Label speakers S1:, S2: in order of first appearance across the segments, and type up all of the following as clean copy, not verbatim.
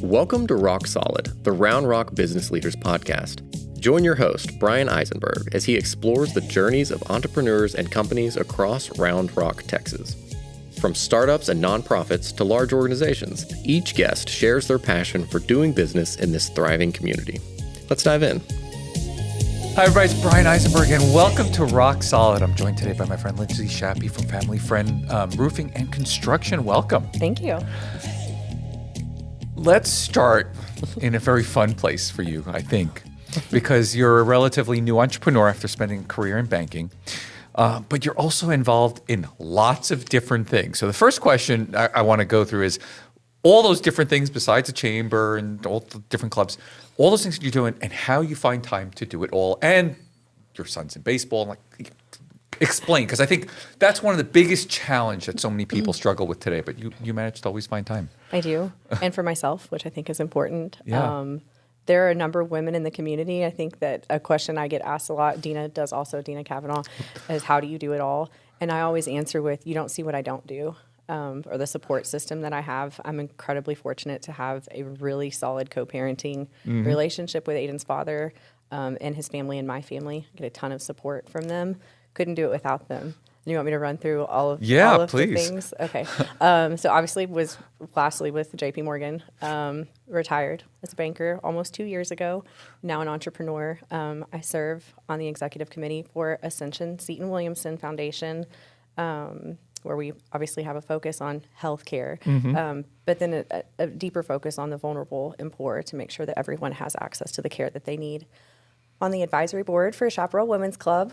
S1: Welcome to Rock Solid, the Round Rock Business Leaders Podcast. Join your host, Bryan Eisenberg, as he explores the journeys of entrepreneurs and companies across Round Rock, Texas. From startups and nonprofits to large organizations, each guest shares their passion for doing business in this thriving community. Let's dive in.
S2: Hi, everybody. It's Bryan Eisenberg, and welcome to Rock Solid. I'm joined today by my friend Lindsay Shappee from Family Friend Roofing and Construction. Welcome.
S3: Thank you.
S2: Let's start in a very fun place for you, I think, because you're a relatively new entrepreneur after spending a career in banking, but you're also involved in lots of different things. So the first question I want to go through is all those different things besides the chamber and all the different clubs, all those things that you're doing and how you find time to do it all. And your son's in baseball. Like, explain, because I think that's one of the biggest challenge that so many people struggle with today, but you manage to always find time.
S3: I do. And for myself, which I think is important.
S2: Yeah.
S3: There are a number of women in the community. I think that a question I get asked a lot, Dina Kavanaugh, is how do you do it all? And I always answer with, you don't see what I don't do. Or the support system that I have. I'm incredibly fortunate to have a really solid co-parenting relationship with Aiden's father and his family and my family. I get a ton of support from them. Couldn't do it without them. You want me to run through all of the things? Okay. So obviously was lastly with JP Morgan, retired as a banker almost 2 years ago, now an entrepreneur. I serve on the executive committee for Ascension Seton Williamson Foundation, where we obviously have a focus on healthcare, but then a deeper focus on the vulnerable and poor to make sure that everyone has access to the care that they need. On the advisory board for Chaparral Women's Club,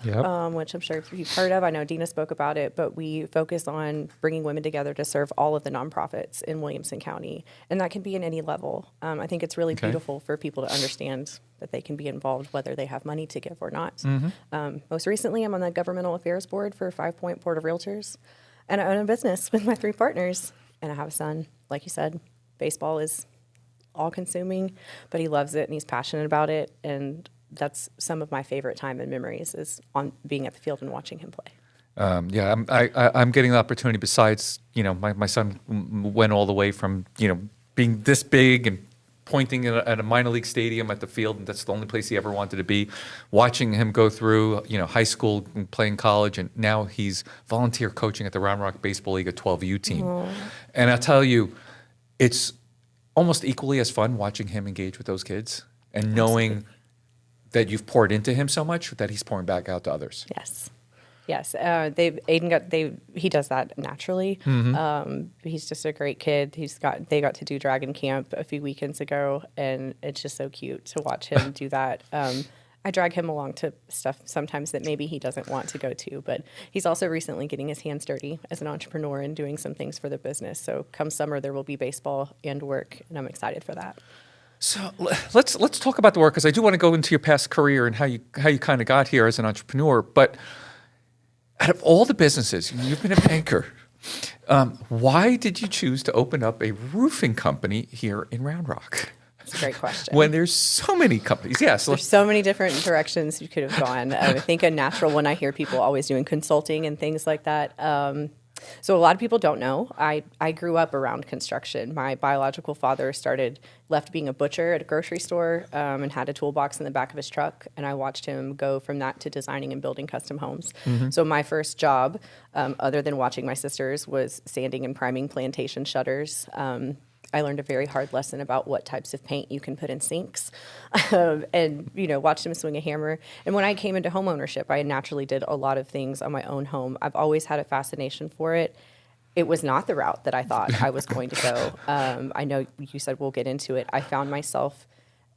S3: which I'm sure you've heard of. I know Dina spoke about it, but we focus on bringing women together to serve all of the nonprofits in Williamson County, and that can be in any level. I think it's really beautiful for people to understand that they can be involved whether they have money to give or not. Most recently, I'm on the governmental affairs board for 5 Point Board of Realtors. And I own a business with my 3 partners. And I have a son. Like you said, baseball is all-consuming, but he loves it and he's passionate about it. And that's some of my favorite time and memories is on being at the field and watching him play.
S2: I'm getting the opportunity besides, my son went all the way from, being this big and pointing at a minor league stadium at the field, and that's the only place he ever wanted to be. Watching him go through, high school and playing college, and now he's volunteer coaching at the Round Rock Baseball League, a 12U team. Aww. And I'll tell you, it's almost equally as fun watching him engage with those kids and knowing that you've poured into him so much that he's pouring back out to others.
S3: Yes. He does that naturally. He's just a great kid. They got to do Dragon Camp a few weekends ago, and it's just so cute to watch him do that. I drag him along to stuff sometimes that maybe he doesn't want to go to, but he's also recently getting his hands dirty as an entrepreneur and doing some things for the business. So come summer, there will be baseball and work, and I'm excited for that.
S2: So let's talk about the work, because I do want to go into your past career and how you kind of got here as an entrepreneur, but out of all the businesses, you've been a banker. Why did you choose to open up a roofing company here in Round Rock?
S3: That's a great question.
S2: When there's so many companies. Yes.
S3: There's so many different directions you could have gone. I think a natural one, I hear people always doing consulting and things like that. So a lot of people don't know. I grew up around construction. My biological father left being a butcher at a grocery store and had a toolbox in the back of his truck. And I watched him go from that to designing and building custom homes. So my first job, other than watching my sisters, was sanding and priming plantation shutters. I learned a very hard lesson about what types of paint you can put in sinks and, watched him swing a hammer. And when I came into home ownership, I naturally did a lot of things on my own home. I've always had a fascination for it. It was not the route that I thought I was going to go. I know you said we'll get into it. I found myself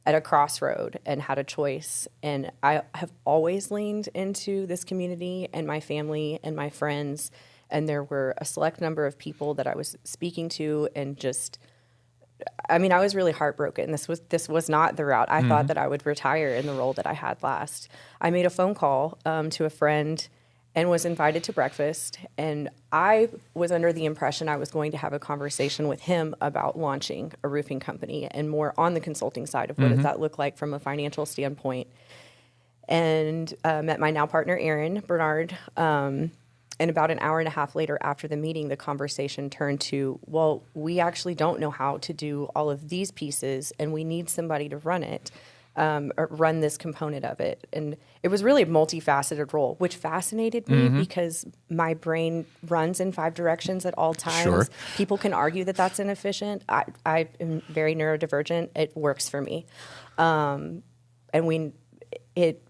S3: at a crossroad and had a choice. And I have always leaned into this community and my family and my friends. And there were a select number of people that I was speaking to and I was really heartbroken. This was not the route. I thought that I would retire in the role that I had last. I made a phone call to a friend and was invited to breakfast. And I was under the impression I was going to have a conversation with him about launching a roofing company and more on the consulting side of what does that look like from a financial standpoint. And met my now partner, Aaron Bernard, And about an hour and a half later after the meeting, the conversation turned to, well, we actually don't know how to do all of these pieces, and we need somebody to run it, or run this component of it. And it was really a multifaceted role, which fascinated me because my brain runs in 5 directions at all times.
S2: Sure.
S3: People can argue that that's inefficient. I am very neurodivergent. It works for me. It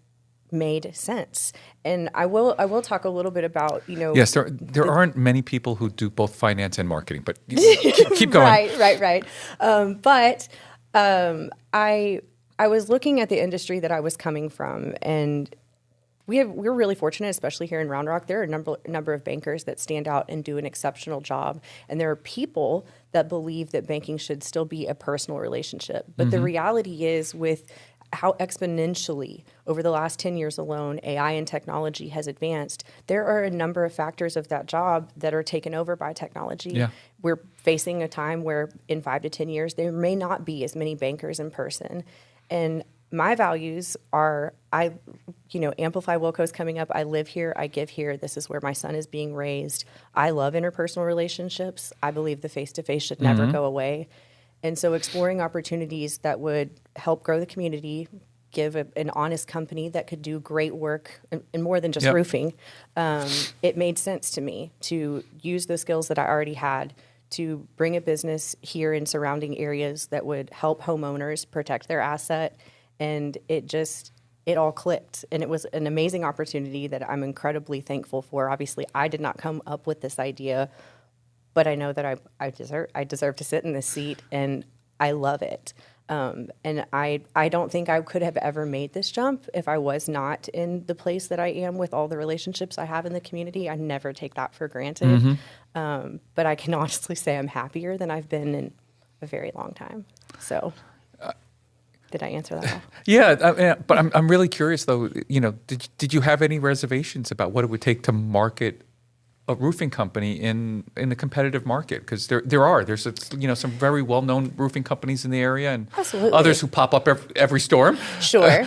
S3: made sense. And I will talk a little bit about,
S2: Yes, there aren't many people who do both finance and marketing, but keep going.
S3: Right. I was looking at the industry that I was coming from, and we're really fortunate, especially here in Round Rock. There are a number of bankers that stand out and do an exceptional job, and there are people that believe that banking should still be a personal relationship. But the reality is, with how exponentially over the last 10 years alone AI and technology has advanced, there are a number of factors of that job that are taken over by technology.
S2: Yeah.
S3: We're facing a time where in 5 to 10 years, there may not be as many bankers in person. And my values are, Amplify Wilco's coming up. I live here. I give here. This is where my son is being raised. I love interpersonal relationships. I believe the face-to-face should never go away. And so exploring opportunities that would help grow the community, give an honest company that could do great work and more than just roofing, it made sense to me to use the skills that I already had to bring a business here in surrounding areas that would help homeowners protect their asset. And it all clicked. And it was an amazing opportunity that I'm incredibly thankful for. Obviously, I did not come up with this idea, but I know that I deserve to sit in this seat, and I love it. And I don't think I could have ever made this jump if I was not in the place that I am with all the relationships I have in the community. I never take that for granted. But I can honestly say I'm happier than I've been in a very long time. So did I answer that all?
S2: Yeah, but I'm really curious though, did you have any reservations about what it would take to market a roofing company in the competitive market? Because there's some very well-known roofing companies in the area, and
S3: Absolutely.
S2: others who pop up every storm.
S3: Sure,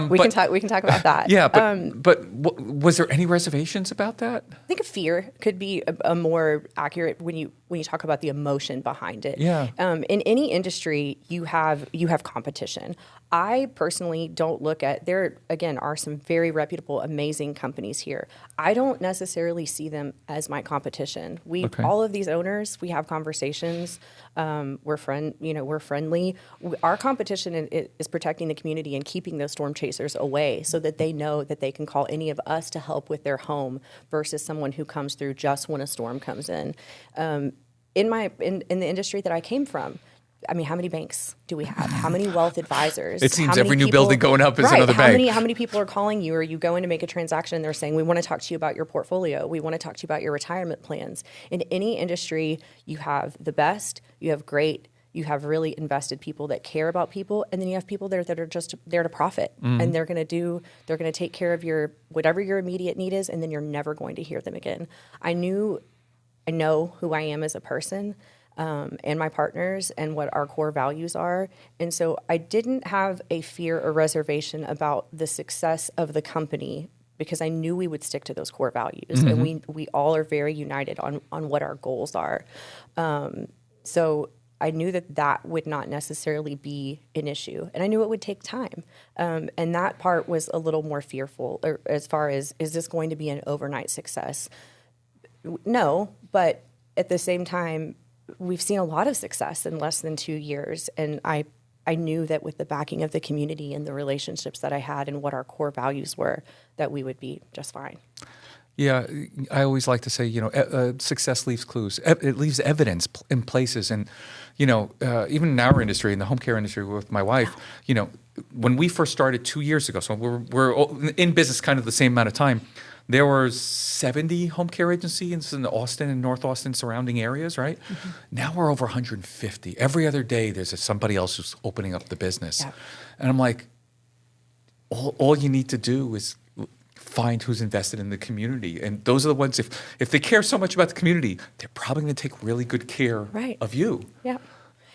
S3: we can talk about that.
S2: Yeah, but was there any reservations about that?
S3: I think a fear could be a more accurate when you talk about the emotion behind it.
S2: Yeah.
S3: In any industry, you have competition. I personally don't look at, there again are some very reputable, amazing companies here. I don't necessarily see them as my competition. All of these owners, we have conversations. We're friendly. Our competition is protecting the community and keeping those storm chasers away, so that they know that they can call any of us to help with their home versus someone who comes through just when a storm comes in. In the industry that I came from, I mean, how many banks do we have? How many wealth advisors?
S2: It seems every new building going up is another bank.
S3: How many people are calling you, or you go in to make a transaction and they're saying, we want to talk to you about your portfolio. We want to talk to you about your retirement plans. In any industry, you have the best, you have great, you have really invested people that care about people, and then you have people there that are just there to profit. And they're going to take care of whatever your immediate need is, and then you're never going to hear them again. I know who I am as a person. And my partners and what our core values are. And so I didn't have a fear or reservation about the success of the company, because I knew we would stick to those core values. And we all are very united on what our goals are. So I knew that would not necessarily be an issue. And I knew it would take time. And that part was a little more fearful, or as far as, is this going to be an overnight success? No, but at the same time, we've seen a lot of success in less than 2 years. And I knew that with the backing of the community and the relationships that I had and what our core values were, that we would be just fine.
S2: Yeah, I always like to say, success leaves clues. It leaves evidence in places. And, even in our industry, in the home care industry with my wife, when we first started 2 years ago, so we're in business kind of the same amount of time, there were 70 home care agencies in the Austin and North Austin surrounding areas, right? Now we're over 150. Every other day there's somebody else who's opening up the business. Yeah. And I'm like, all you need to do is find who's invested in the community. And those are the ones, if they care so much about the community, they're probably going to take really good care of you.
S3: Yeah.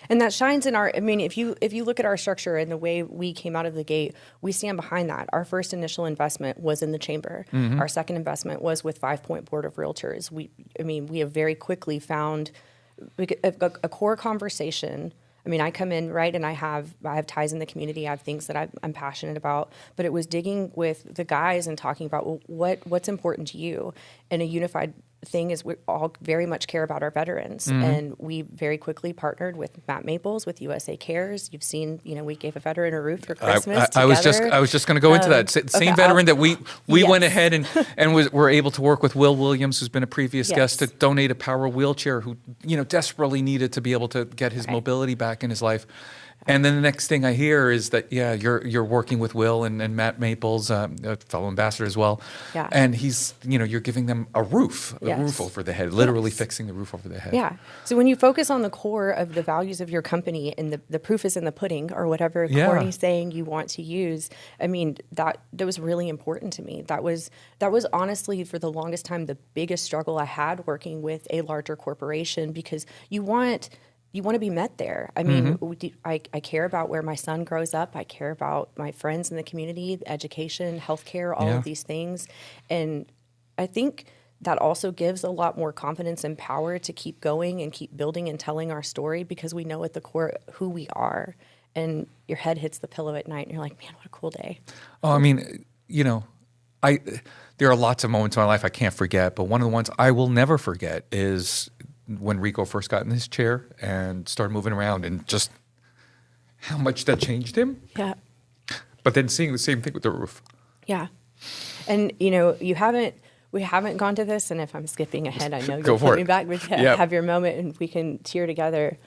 S3: And that shines in I mean, if you look at our structure and the way we came out of the gate, we stand behind that. Our first initial investment was in the chamber. Our second investment was with 5 Point Board of Realtors. We have very quickly found a core conversation. I mean, I come in, right, and I have ties in the community. I have things that I'm passionate about. But it was digging with the guys and talking about, well, what's important to you, and a unified thing is we all very much care about our veterans. And we very quickly partnered with Matt Maples, with USA Cares. You've seen, we gave a veteran a roof for Christmas
S2: I was just going to go into that. Same veteran that we
S3: Yes.
S2: went ahead and were able to work with Will Williams, who's been a previous guest, to donate a power wheelchair, who desperately needed to be able to get his mobility back in his life. And then the next thing I hear is that, you're working with Will and Matt Maples, a fellow ambassador as well.
S3: Yeah.
S2: And he's, you're giving them a roof
S3: Yes.
S2: over the head, literally
S3: Yes.
S2: fixing the roof over the head.
S3: Yeah. So when you focus on the core of the values of your company, and the proof is in the pudding, or whatever corny saying you want to use, I mean, that was really important to me. That was honestly, for the longest time, the biggest struggle I had working with a larger corporation, because you want to be met there. I mean, I care about where my son grows up. I care about my friends in the community, education, healthcare, all of these things. And I think that also gives a lot more confidence and power to keep going and keep building and telling our story, because we know at the core who we are. And your head hits the pillow at night and you're like, man, what a cool day.
S2: Oh, I mean, there are lots of moments in my life I can't forget, but one of the ones I will never forget is when Rico first got in his chair and started moving around, and just how much that changed him.
S3: Yeah.
S2: But then seeing the same thing with the roof.
S3: Yeah. And, we haven't gone to this, and if I'm skipping ahead, I know you'll put me back, but have your moment and we can cheer together.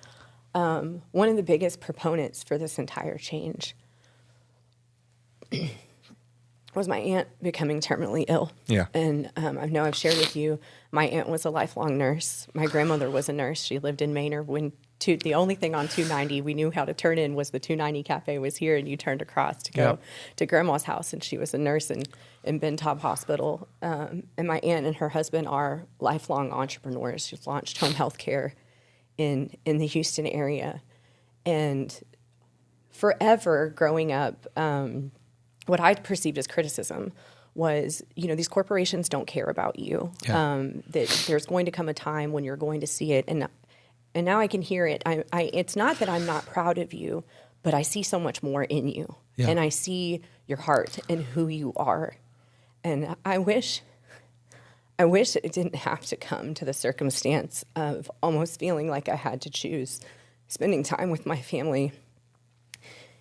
S3: One of the biggest proponents for this entire change was my aunt becoming terminally ill. Yeah. And I know I've shared with you, my aunt was a lifelong nurse. My grandmother was a nurse. She lived in Manor. The only thing on 290 we knew how to turn in was the 290 cafe was here, and you turned across to go to Grandma's house, and she was a nurse in Bentob Hospital. And my aunt and her husband are lifelong entrepreneurs. She's launched home health care in the Houston area. And forever growing up, what I perceived as criticism was, these corporations don't care about you. That there's going to come a time when you're going to see it. And now I can hear it. It's not that I'm not proud of you, but I see so much more in you. Yeah. And I see your heart and who you are. And I wish it didn't have to come to the circumstance of almost feeling like I had to choose spending time with my family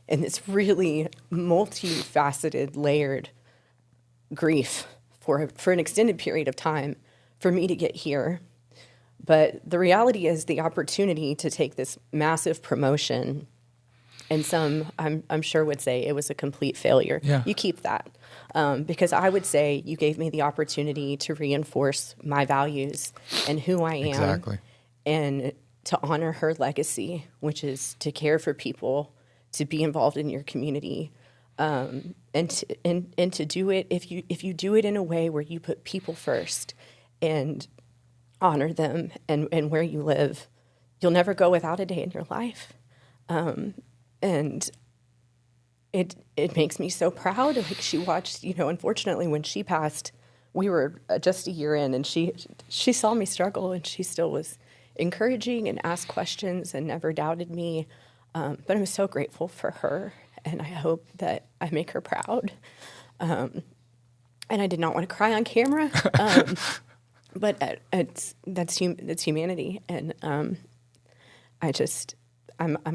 S3: and this really multifaceted, layered grief for an extended period of time for me to get here. But the reality is the opportunity to take this massive promotion, and some I'm sure would say it was a complete failure. Yeah. You keep that. Because I would say you gave me the opportunity to reinforce my values and who I am. Exactly. And to honor her legacy, which is to care for people, to be involved in your community, and to do it if you do it in a way where you put people first and honor them and where you live, you'll never go without a day in your life. And it makes me so proud. Like, she watched, unfortunately when she passed, we were just a year in, and she saw me struggle, and she still was encouraging and asked questions and never doubted me. But I'm so grateful for her, and I hope that I make her proud. And I did not want to cry on camera, but that's humanity, and I'm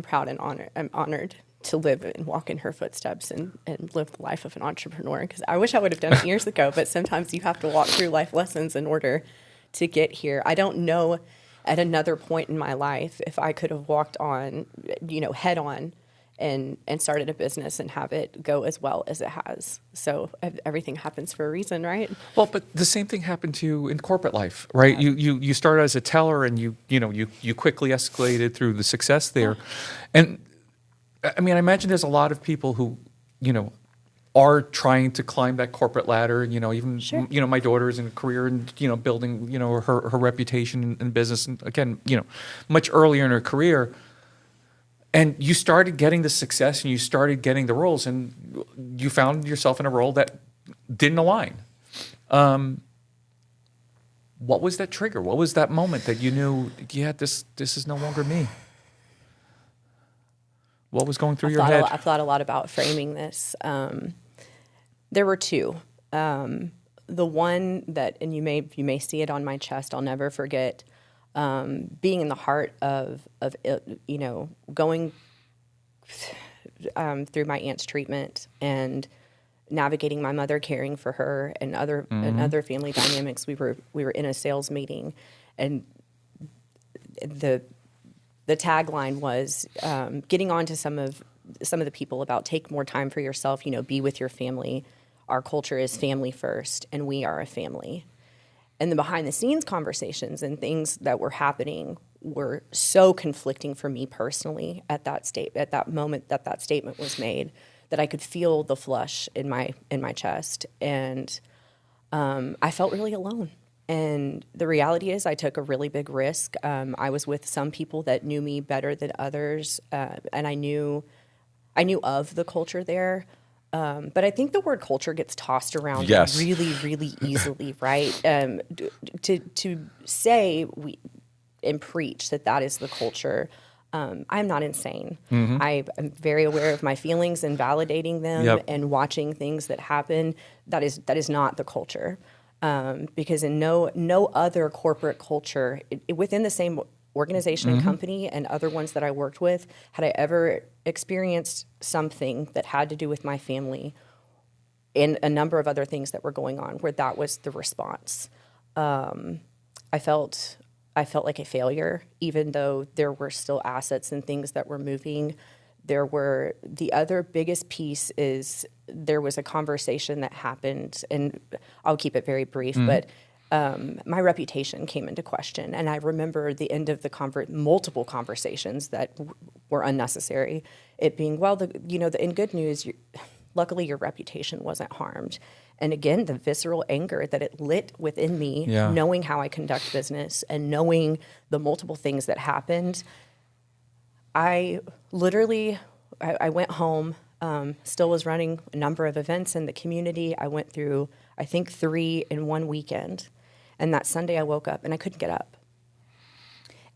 S3: proud and honored. I'm honored to live and walk in her footsteps and live the life of an entrepreneur. Because I wish I would have done it years ago, but sometimes you have to walk through life lessons in order to get here. I don't know at another point in my life if I could have walked on, head on and started a business and have it go as well as it has. So everything happens for a reason, right?
S2: Well, but the same thing happened to you in corporate life, right? Yeah. You started as a teller, and you quickly escalated through the success there. And I mean, I imagine there's a lot of people who, are trying to climb that corporate ladder. Even sure. My daughter's in a career and building her reputation in business, and again, much earlier in her career. And you started getting the success and you started getting the roles, and you found yourself in a role that didn't align. What was that trigger? What was that moment that you knew, yeah, this is no longer me? What was going through your head?
S3: I've thought a lot about framing this. There were two. The one that, and you may see it on my chest, I'll never forget, being in the heart of going through my aunt's treatment and navigating my mother, caring for her, and other family dynamics. We were in a sales meeting, and the tagline was getting on to some of the people about take more time for yourself, be with your family. Our culture is family first, and we are a family. And the behind the scenes conversations and things that were happening were so conflicting for me personally at that moment that statement was made, that I could feel the flush in my chest, and I felt really alone. And the reality is, I took a really big risk. I was with some people that knew me better than others, and I knew of the culture there. But I think the word culture gets tossed around really, really easily, right? To say and preach that is the culture. I'm not insane. I am very aware of my feelings and validating them and watching things that happen. That is not the culture. Because in no other corporate culture within the same organization and company and other ones that I worked with had I ever experienced something that had to do with my family and a number of other things that were going on where that was the response. I felt like a failure, even though there were still assets and things that were moving. The other biggest piece is there was a conversation that happened, and I'll keep it very brief, but my reputation came into question. And I remember the end of the multiple conversations that were unnecessary. It being, well, in good news, luckily your reputation wasn't harmed. And again, the visceral anger that it lit within me, knowing how I conduct business and knowing the multiple things that happened, I went home, still was running a number of events in the community. I went through, I think, 3 in one weekend. And that Sunday I woke up and I couldn't get up.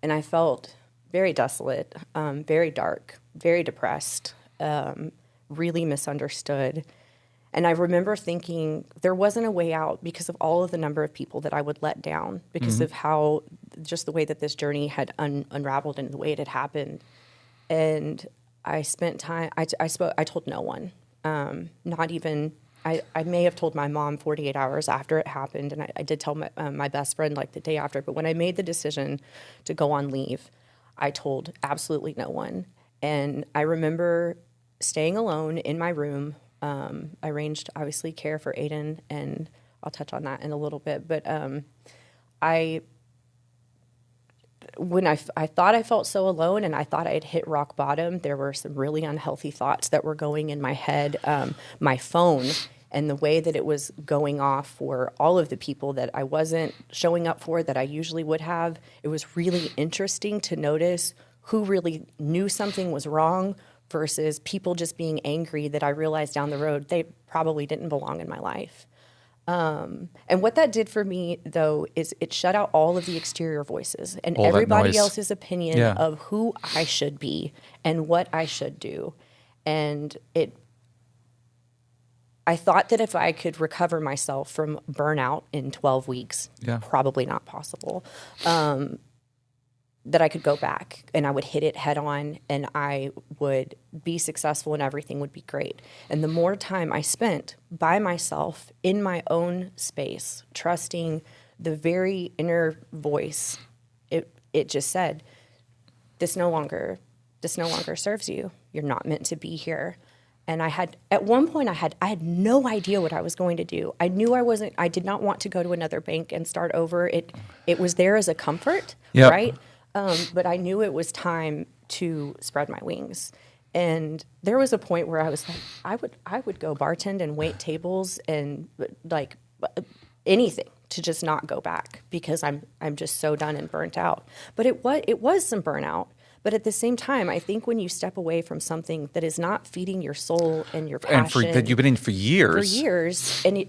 S3: And I felt very desolate, very dark, very depressed, really misunderstood. And I remember thinking there wasn't a way out because of all of the number of people that I would let down, because of how, just the way that this journey had unraveled and the way it had happened. And I spent time, I told no one, not even, I may have told my mom 48 hours after it happened, and I did tell my best friend like the day after, but when I made the decision to go on leave, I told absolutely no one. And I remember staying alone in my room. I arranged, obviously, care for Aiden, and I'll touch on that in a little bit, but when I thought I felt so alone and I thought I had hit rock bottom, there were some really unhealthy thoughts that were going in my head. My phone and the way that it was going off for all of the people that I wasn't showing up for that I usually would have, it was really interesting to notice who really knew something was wrong versus people just being angry that I realized down the road they probably didn't belong in my life. And what that did for me, though, is it shut out all of the exterior voices and
S2: all
S3: everybody else's opinion of who I should be and what I should do. And I thought that if I could recover myself from burnout in 12 weeks, probably not possible, that I could go back and I would hit it head on and I would be successful and everything would be great. And the more time I spent by myself in my own space, trusting the very inner voice, it just said, this no longer serves you. You're not meant to be here. And at one point I had no idea what I was going to do. I knew I did not want to go to another bank and start over. It was there as a comfort, right? But I knew it was time to spread my wings. And there was a point where I was like, I would go bartend and wait tables and like anything to just not go back because I'm just so done and burnt out. But it was some burnout. But at the same time, I think when you step away from something that is not feeding your soul and your passion,
S2: and that you've been in for years,
S3: and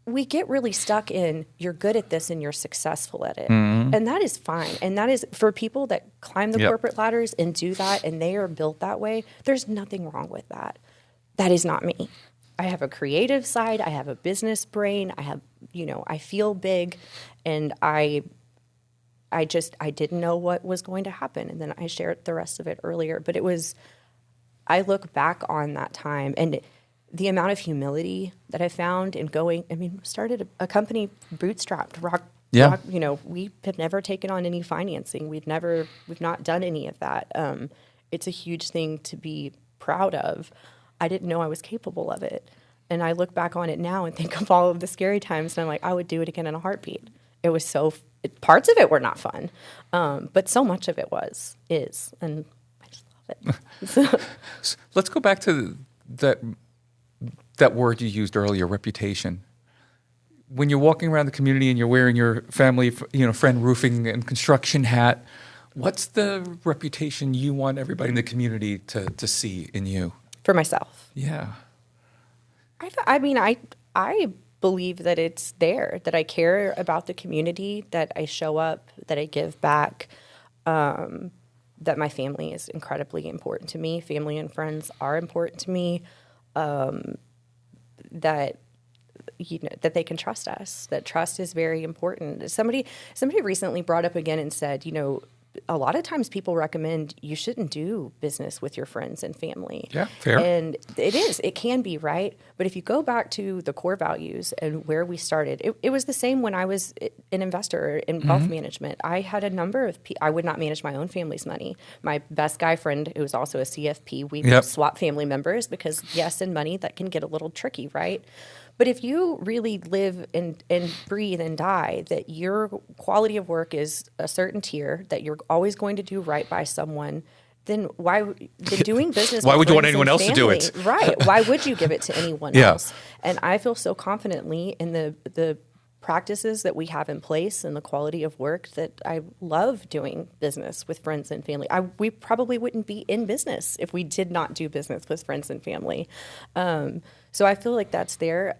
S3: we get really stuck in, you're good at this and you're successful at it. And that is fine. And that is for people that climb the corporate ladders and do that, and they are built that way. There's nothing wrong with that. That is not me. I have a creative side. I have a business brain. I have, I feel big, and I didn't know what was going to happen. And then I shared the rest of it earlier, but I look back on that time and the amount of humility that I found in started a company bootstrapped, rock, we have never taken on any financing. We've not done any of that. It's a huge thing to be proud of. I didn't know I was capable of it. And I look back on it now and think of all of the scary times, and I'm like, I would do it again in a heartbeat. It was parts of it were not fun, but so much of it is, and I just love it.
S2: Let's go back to that word you used earlier, reputation. When you're walking around the community and you're wearing your family, friend roofing and construction hat, what's the reputation you want everybody in the community to see in you?
S3: For myself.
S2: Yeah.
S3: I believe that it's there, that I care about the community, that I show up, that I give back, that my family is incredibly important to me. Family and friends are important to me. That they can trust us, that trust is very important. Somebody recently brought up again and said, a lot of times people recommend you shouldn't do business with your friends and family.
S2: Yeah, fair.
S3: And it can be, right? But if you go back to the core values and where we started, it was the same when I was an investor in wealth management. I had a number of I would not manage my own family's money. My best guy friend, who was also a CFP, we would swap family members because, yes, in money, that can get a little tricky, right? But if you really live and breathe and die, that your quality of work is a certain tier, that you're always going to do right by someone, then doing business
S2: why
S3: with
S2: would you want
S3: friends
S2: anyone
S3: and
S2: else to do
S3: family,
S2: it?
S3: Right. Why would you give it to anyone else? And I feel so confidently in the practices that we have in place and the quality of work that I love doing business with friends and family. We probably wouldn't be in business if we did not do business with friends and family. So I feel like that's there.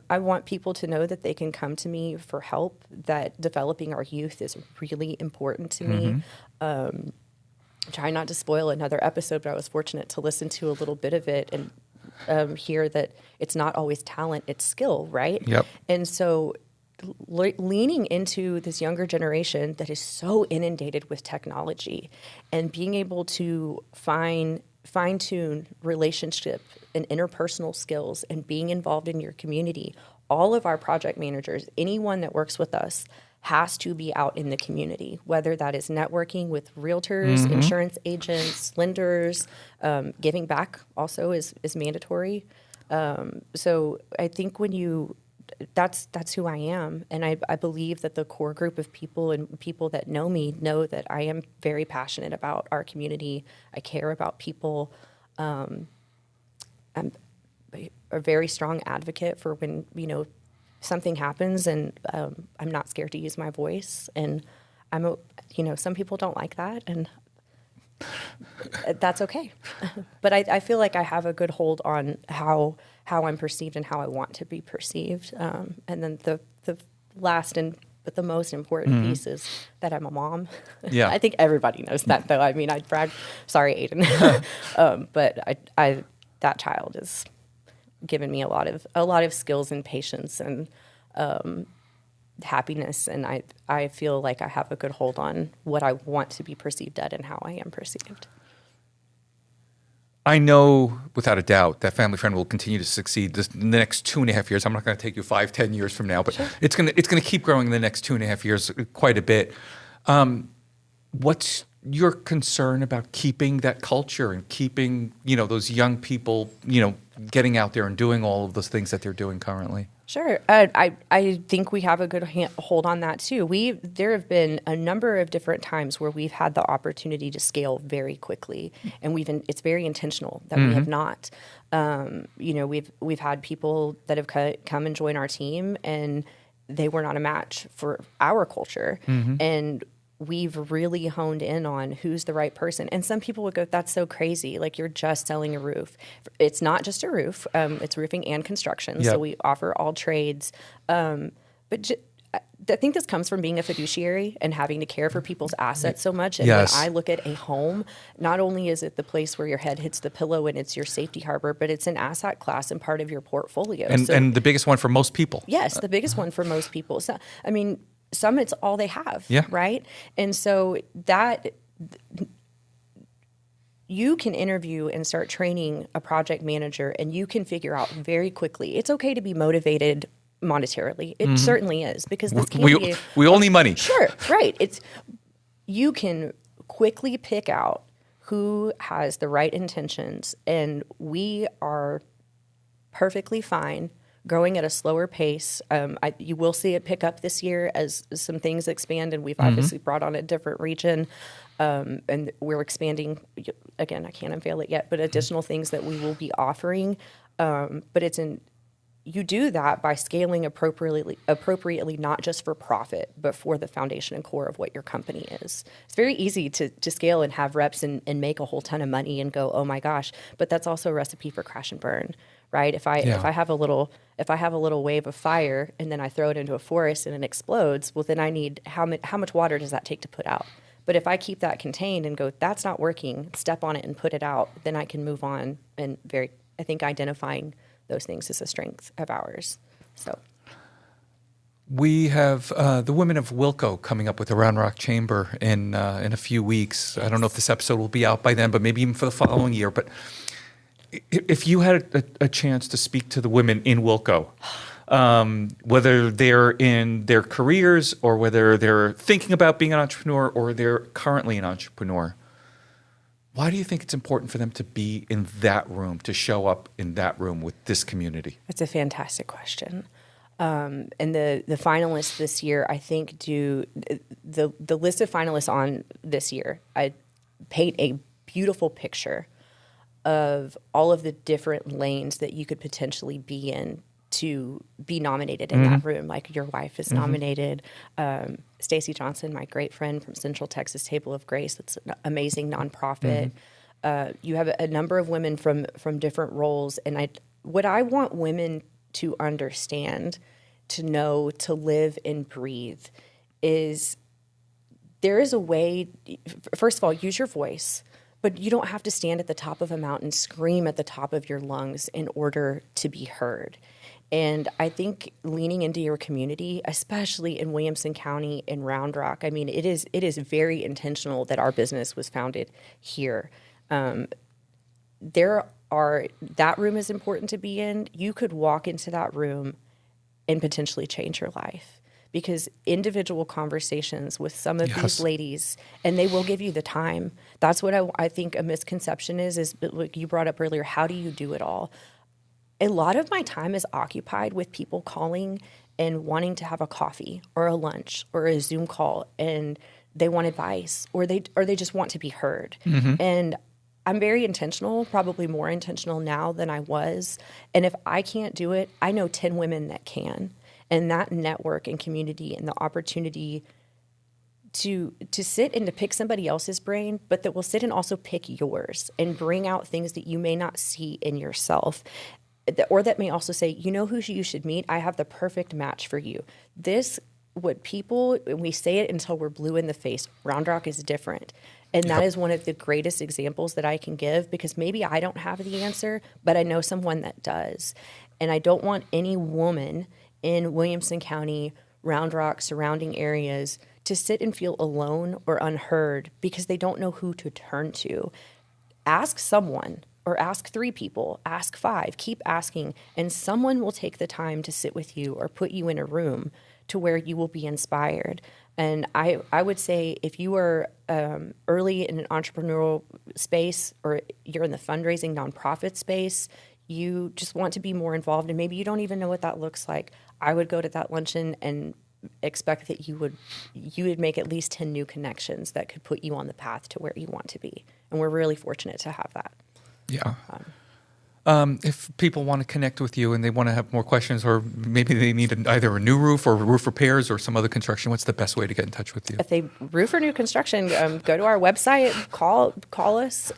S3: I want people to know that they can come to me for help, that developing our youth is really important to me. Try not to spoil another episode, but I was fortunate to listen to a little bit of it and hear that it's not always talent, it's skill, right?
S2: Yep.
S3: And so leaning into this younger generation that is so inundated with technology and being able to fine-tune relationship and interpersonal skills and being involved in your community. All of our project managers, anyone that works with us, has to be out in the community, whether that is networking with realtors, insurance agents, lenders. Giving back also is mandatory. So I think that's who I am. And I believe that the core group of people and people that know me know that I am very passionate about our community. I care about people. I'm a very strong advocate for when, something happens, and I'm not scared to use my voice. And some people don't like that, and that's okay. But I feel like I have a good hold on how I'm perceived and how I want to be perceived. And then the last but the most important piece is that I'm a mom.
S2: Yeah.
S3: I think everybody knows that, though. I mean, I brag. Sorry, Aiden. But I that child has given me a lot of skills and patience and happiness, and I feel like I have a good hold on what I want to be perceived at and how I am perceived.
S2: I know without a doubt that Family Friend will continue to succeed in the next 2.5 years. I'm not going to take you 5-10 years from now, but sure. It's going to keep growing in the next 2.5 years quite a bit. What's your concern about keeping that culture and keeping, those young people, getting out there and doing all of those things that they're doing currently?
S3: Sure. I think we have a good hold on that too. There have been a number of different times where we've had the opportunity to scale very quickly, and it's very intentional that we have not. We've had people that have come and join our team, and they were not a match for our culture. And we've really honed in on who's the right person. And some people would go, that's so crazy. Like, you're just selling a roof. It's not just a roof. It's roofing and construction.
S2: Yep.
S3: So we offer all trades. I think this comes from being a fiduciary and having to care for people's assets so much. And
S2: Yes.
S3: when I look at a home, not only is it the place where your head hits the pillow and it's your safety harbor, but it's an asset class and part of your portfolio.
S2: And the biggest one for most people.
S3: Yes, the biggest one for most people. So, I mean, some it's all they have,
S2: Yeah.
S3: right? And so that you can interview and start training a project manager, and you can figure out very quickly. It's okay to be motivated monetarily. It certainly is, because this can be
S2: We all need money.
S3: Sure, right. You can quickly pick out who has the right intentions, and we are perfectly fine growing at a slower pace. You will see it pick up this year as some things expand, and we've obviously brought on a different region, and we're expanding. Again, I can't unveil it yet, but additional things that we will be offering. But you do that by scaling appropriately, not just for profit, but for the foundation and core of what your company is. It's very easy to scale and have reps and make a whole ton of money and go, oh my gosh, but that's also a recipe for crash and burn, right? If I have a little wave of fire and then I throw it into a forest and it explodes, well, then I need how much water does that take to put out? But if I keep that contained and go, that's not working, step on it and put it out, then I can move on. And I think identifying those things is a strength of ours. So
S2: We have the women of Wilco coming up with the Round Rock Chamber in a few weeks. Yes. I don't know if this episode will be out by then, but maybe even for the following year. But if you had a chance to speak to the women in Wilco, whether they're in their careers or whether they're thinking about being an entrepreneur or they're currently an entrepreneur, why do you think it's important for them to be in that room, to show up in that room with this community?
S3: That's a fantastic question. And the finalists this year, I think, do the list of finalists on this year, I paint a beautiful picture of all of the different lanes that you could potentially be in to be nominated in that room. Like, your wife is nominated. Stacy Johnson, my great friend from Central Texas Table of Grace, that's an amazing nonprofit. You have a number of women from different roles. And what I want women to understand, to know, to live and breathe is there is a way. First of all, use your voice. But you don't have to stand at the top of a mountain, scream at the top of your lungs in order to be heard. And I think leaning into your community, especially in Williamson County and Round Rock, I mean, it is very intentional that our business was founded here. That room is important to be in. You could walk into that room and potentially change your life. Because individual conversations with some of these ladies, and they will give you the time. That's what I think a misconception is like you brought up earlier, how do you do it all? A lot of my time is occupied with people calling and wanting to have a coffee or a lunch or a Zoom call, and they want advice or they just want to be heard. And I'm very intentional, probably more intentional now than I was. And if I can't do it, I know 10 women that can. And that network and community and the opportunity to sit and to pick somebody else's brain, but that will sit and also pick yours and bring out things that you may not see in yourself, or that may also say, you know who you should meet? I have the perfect match for you. We say it until we're blue in the face. Round Rock is different. And that is one of the greatest examples that I can give, because maybe I don't have the answer, but I know someone that does. And I don't want any woman in Williamson County, Round Rock, surrounding areas to sit and feel alone or unheard because they don't know who to turn to. Ask someone, or ask 3 people, ask 5, keep asking, and someone will take the time to sit with you or put you in a room to where you will be inspired. And I would say if you are early in an entrepreneurial space, or you're in the fundraising nonprofit space, you just want to be more involved, and maybe you don't even know what that looks like, I would go to that luncheon and expect that you would make at least 10 new connections that could put you on the path to where you want to be. And we're really fortunate to have that.
S2: Yeah. If people want to connect with you and they want to have more questions, or maybe they need either a new roof or roof repairs or some other construction, what's the best way to get in touch with you?
S3: If they roof or new construction, go to our website, call us.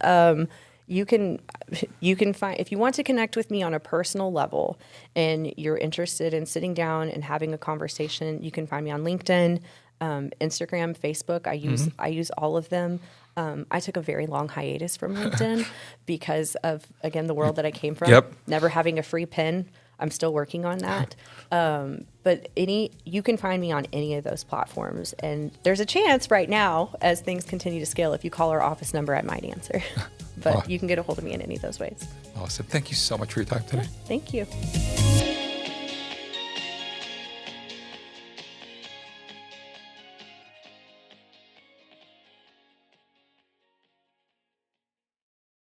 S3: You can find, if you want to connect with me on a personal level and you're interested in sitting down and having a conversation, you can find me on LinkedIn, Instagram, Facebook. I use all of them. I took a very long hiatus from LinkedIn because of, again, the world that I came from.
S2: Yep.
S3: Never having a free pen. I'm still working on that. But you can find me on any of those platforms. And there's a chance right now, as things continue to scale, if you call our office number, I might answer. But you can get a hold of me in any of those ways.
S2: Awesome. Thank you so much for your time today.
S3: Thank you.